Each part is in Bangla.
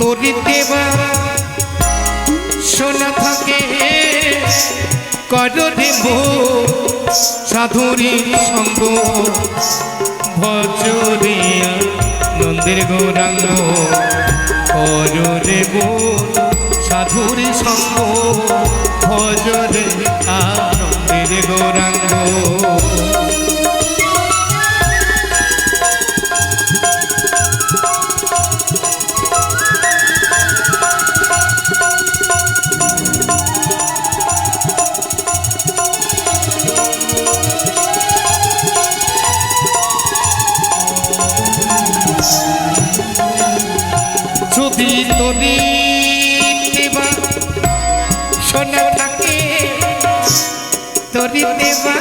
তোরি দেবা সোনা থাকে কর দেব সাধুরী সঙ্গ ভজরিয়া নন্দের গৌরাঙ্গ কর দেব সাধুরী সঙ্গ ভজরে আনন্দের গৌরাঙ্গ যদি তোরি দেবা সোনা থাকে তোরি দেবা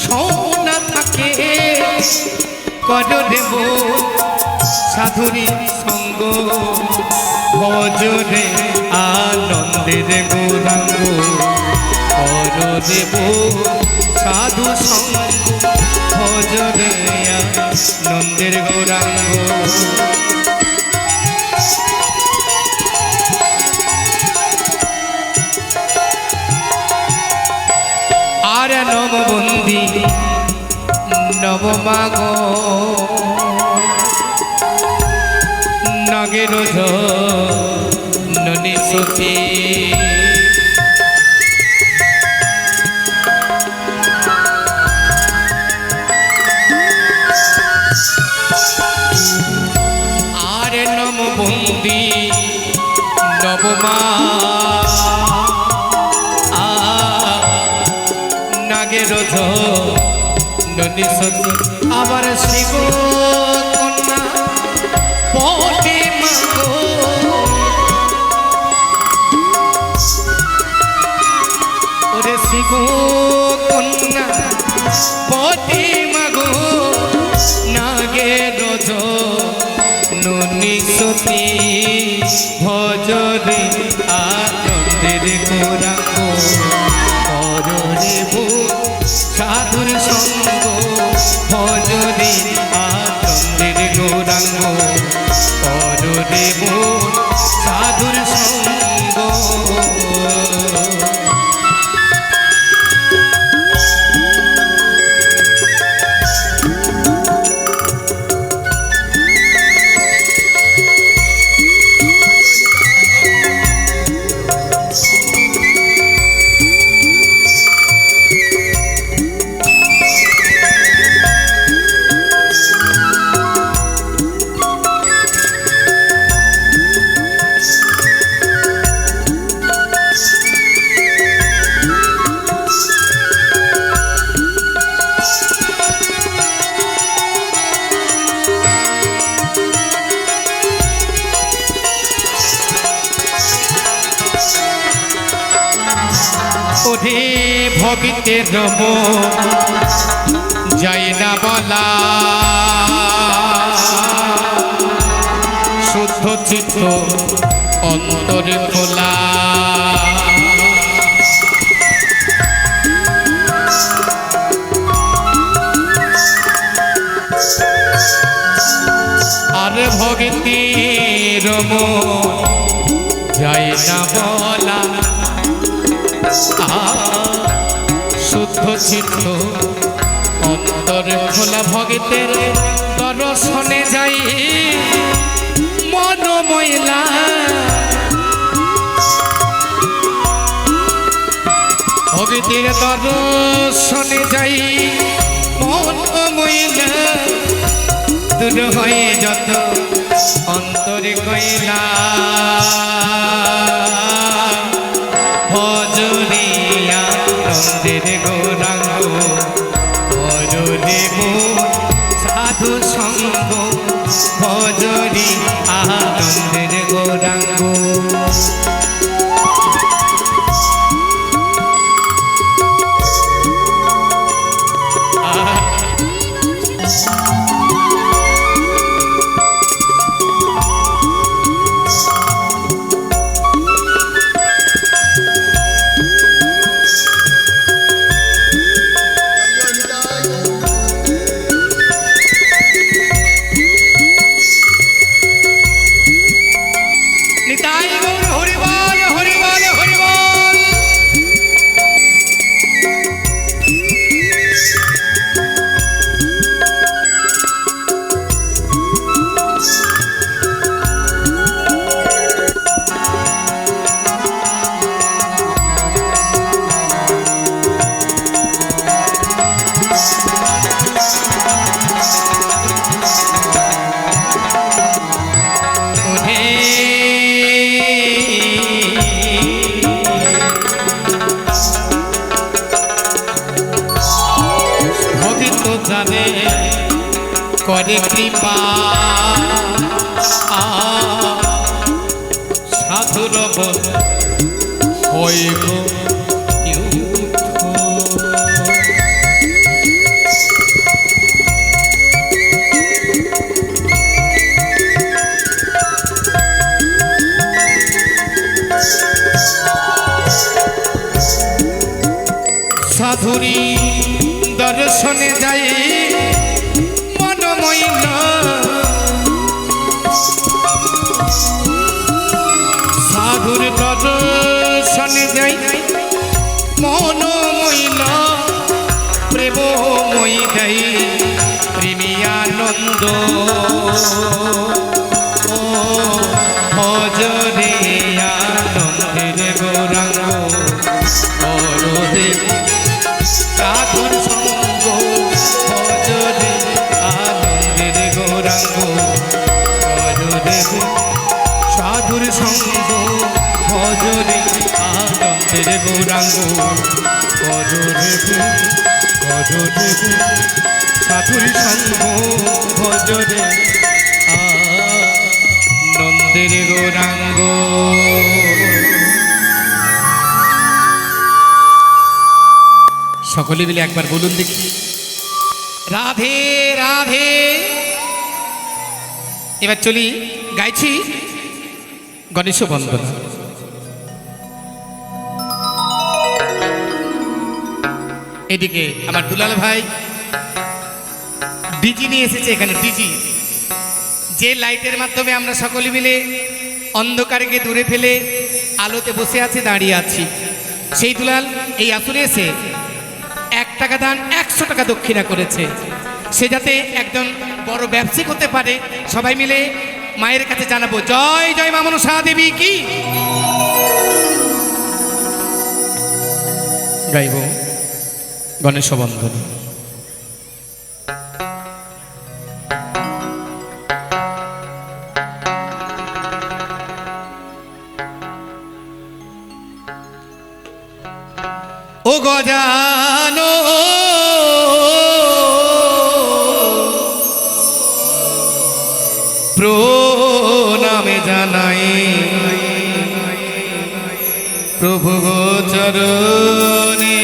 সোনা থাকে কর দেব সাধুরী সঙ্গ ভজরে আনন্দের গৌরাঙ্গ কর দেব সাধু সঙ্গ ভজরে আনন্দের গৌরাঙ্গ আর নববন্দী নবমাগ নাগের ননী সতী আর নববন্দী নবমা ননী সতী আবার শিব কন্যা পটে মাগো ওরে শিব কন্যা পটে মাগো নাগের ননী সতী ভজরে আনন্দের গৌরাঙ্গ কর দেব সাধুর সঙ্গ ভজরে আনন্দের গৌরাঙ্গ কর দেব সাধুর সঙ্গ ওরে ভবিতের রব যায় না বলা শুদ্ধ চিত্ত অন্তরে খোলা আর ভগিতের রব যায় না বলা শুদ্ধ চিত্ত অন্তরে খোলা ভগতের দর্শনে যাই মন ময়লা ভগতের দর্শনে যাই মন ময়লা দূর হয়ে যত অন্তরে কইলা ভজরিয়া নন্দের গৌরাঙ্গ কর দেব সাধু সঙ্গ ভজরি আনন্দের গৌরাঙ্গ নিতাই গৌর হরি বল হরি বল হরি বল। জানে করে কৃপা সাধুর হইব সাধুরী দর্শনে যাই মনমইল সাধুর দর্শনে যাই মনমইল প্রেমময়ী যাই প্রেমী আনন্দ ভজরে আনন্দের গৌরাঙ্গ হরদেব সাধুর সঙ্গ ভজরে আনন্দের গৌরাঙ্গ হরদেব সাধুর সঙ্গ ভজরে আনন্দের গৌরাঙ্গ হরদেব হরদেব সাধুর সঙ্গ ভজরে আনন্দের গৌরাঙ্গ। সকলে মিলে একবার বলুন দেখি রাধে রাধে। এবার চলি গাইছি গণেশ বন্দনা। এদিকে আমার দুলাল ভাই ডিজি নিয়ে এসেছে এখানে, ডিজি যে লাইটের মাধ্যমে আমরা সকলে মিলে অন্ধকারকে দূরে ফেলে আলোতে বসে আছে দাঁড়িয়ে আছি। সেই দুলাল এই আসরে এসে 1 টাকা দান 100 টাকা দক্ষিণা করেছে। সে যাতে একজন বড় ব্যবসায়িক হতে পারে সবাই মিলে মায়ের কাছে জানাবো জয় জয় মা মনসা দেবী কি। গাইব গণেশ বন্দনা। ও গজানো প্রণামে জানাই প্রভু চরণে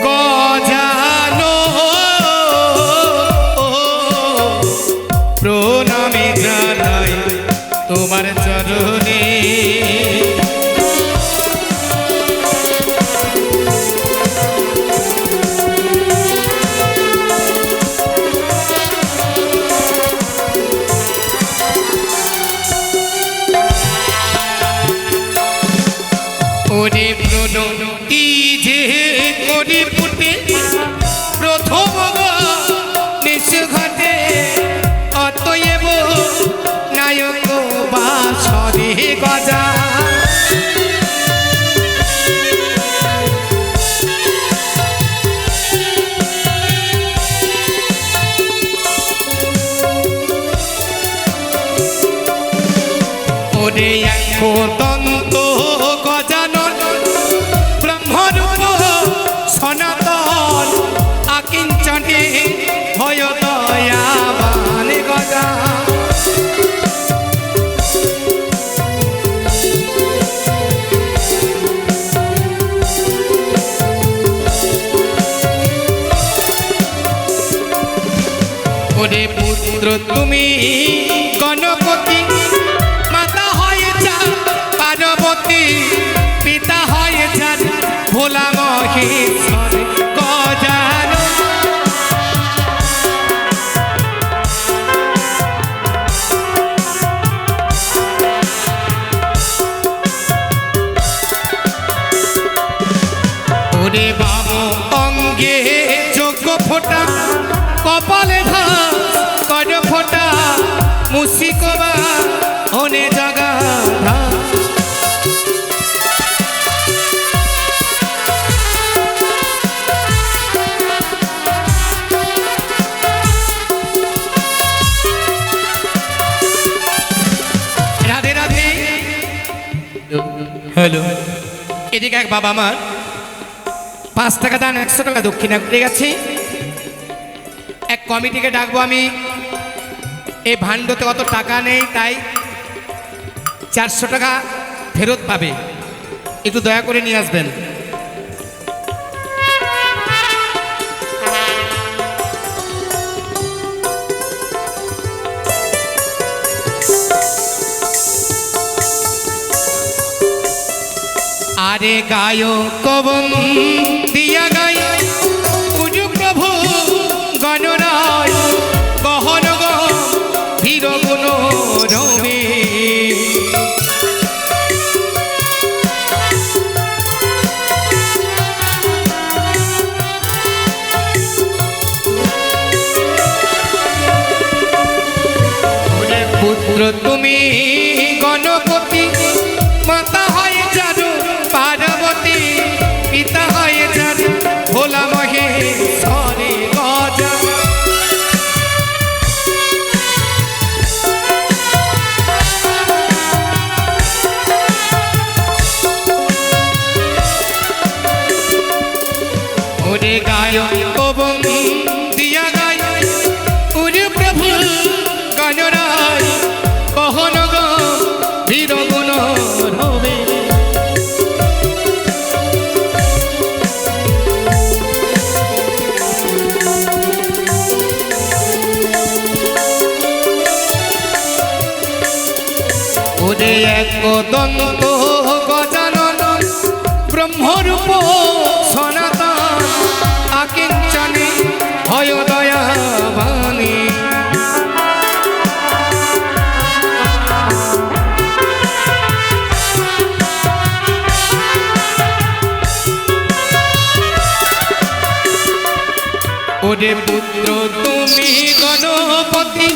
গজানো প্রণামে জানাই তোমার চরণে ওরে প্রণতি যে করি ফুটে প্রথম নিশ ঘটে অতএব নায়ক বাসরে গজা ওরে দন্ত গজানন ব্রহ্মরূপ সনাতন আকিঞ্চনে ভয় দয়াবান গজা ওরে পুত্র তুমি গণপতি মাতা হয়েছা পার্বতী পিতা হয়েছা ভোলা মহেশ্বর গজানন কপালে ভাঁজ কর ফোঁটা মুসিকবা হনে জাগা রাধে রাধে। হ্যালো, এদিকে এক বাবা আমার 5 টাকা দান 100 টাকা দক্ষিণা করে গেছে। এক কমিটিকে ডাকবো আমি, এই ভাণ্ডতে অত টাকা নেই, তাই 400 টাকা ফেরত পাবে, একটু দয়া করে নিয়ে আসবেন। আরে গায়ো কবম দিয়া গাই পুজো প্রভু গণরায় গহন ধীর গুণ রমে। পুত্র তুমি গণপতি, মাতা হয় জানু পার্বতী, পিতা হয় জানু ভোলা মহেশ্বরে গজা। ওরে গায় কবম দিয়া গায় ওরে প্রভু গণরায় কহন ধীর গুণ রবে। ওরে এক দন্ত গজানন ব্রহ্মরূপ সনাতন, আকিঞ্চনে হয় দয়াবানী। ওরে পুত্র তুমি গণপতি,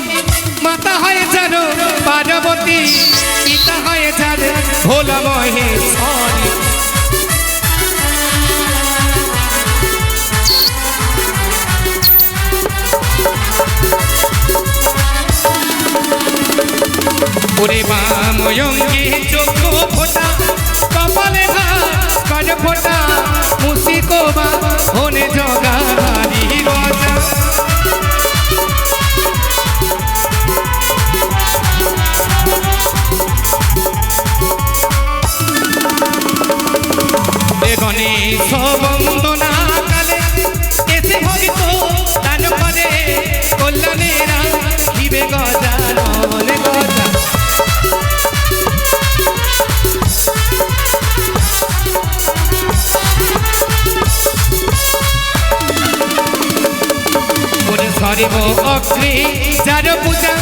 মাতা হয় জানো পার্বতী, পিতা হয় জানো ভোলা মহেশ্বরী। ওরে বাময়ঙ্গে চোখ ফোটা কপালে ভাঁজ কর ফোটা মুসিকবা হনে জগারি গজা। গণেশ বন্দনা কালে এসে ভক্ত দান করে কল্যাণেরা দিবে গজানন গজা। সরিব অগ্নি যার পূজা,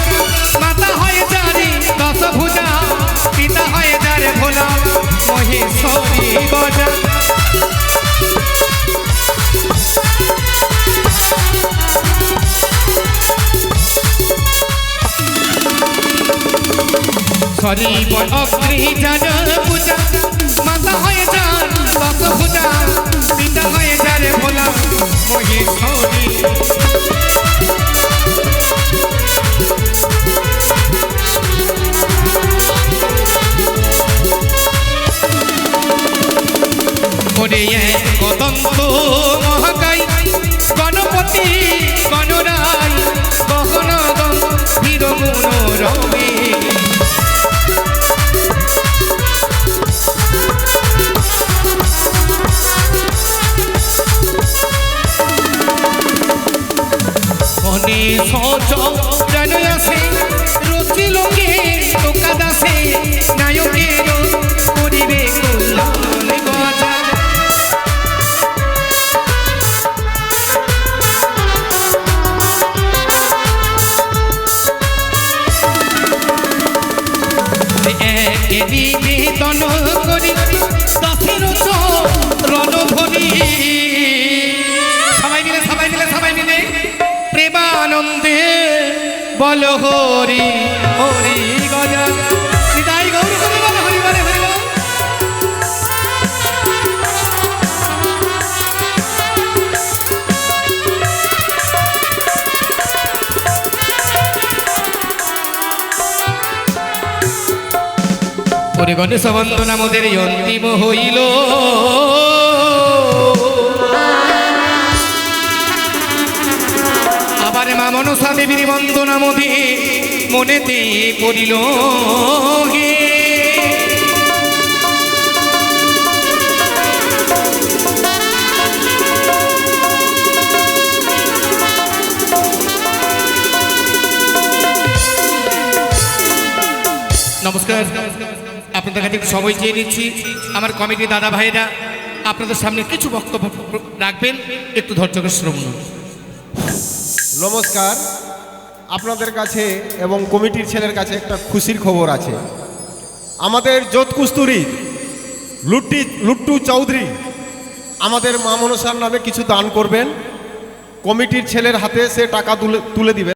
মাতা হয় যারে 10 ভুজা, পিতা হয় যারে ভোলা মহেশ্বরী গজা। সরিব অগ্নি যার পূজা, মাতা হয় যার 10 ভুজা, পিতা হয় যারে ভোলা মহেশ্বরী। ওরে এক দন্ত মহাকাই গণপতি গণরায় গহন ধীর গুণ রমে। গণেশ চরণ আসে রচি লোকে টোকা দাসে, নায়কের করিবে কল্যাণ গজা। নিবেদন করি 10 চরণ ভরি। সবাই মিলে প্রেমা আনন্দে বল হরি হরি গজা নিতাই গৌর হরি বল হরি বল হরি বল। ওরে গণেশ বন্দনা মোদের অন্তিম হইল, আবার মা মনসা দেবীর বন্দনা মোদে মনেতে পড়িল গে। নমস্কার, আপনাদের কাছে একটু সময় চেয়ে নিচ্ছি। আমার কমিটির দাদা ভাইরা আপনাদের সামনে কিছু বক্তব্য রাখবেন, একটু ধৈর্য করে শ্রবণ। নমস্কার, আপনাদের কাছে এবং কমিটির ছেলের কাছে একটা খুশির খবর আছে। আমাদের যোধকুস্তুরি লুট্টু চৌধুরী আমাদের মা মনসার নামে কিছু দান করবেন, কমিটির ছেলের হাতে সে টাকা তুলে দিবেন।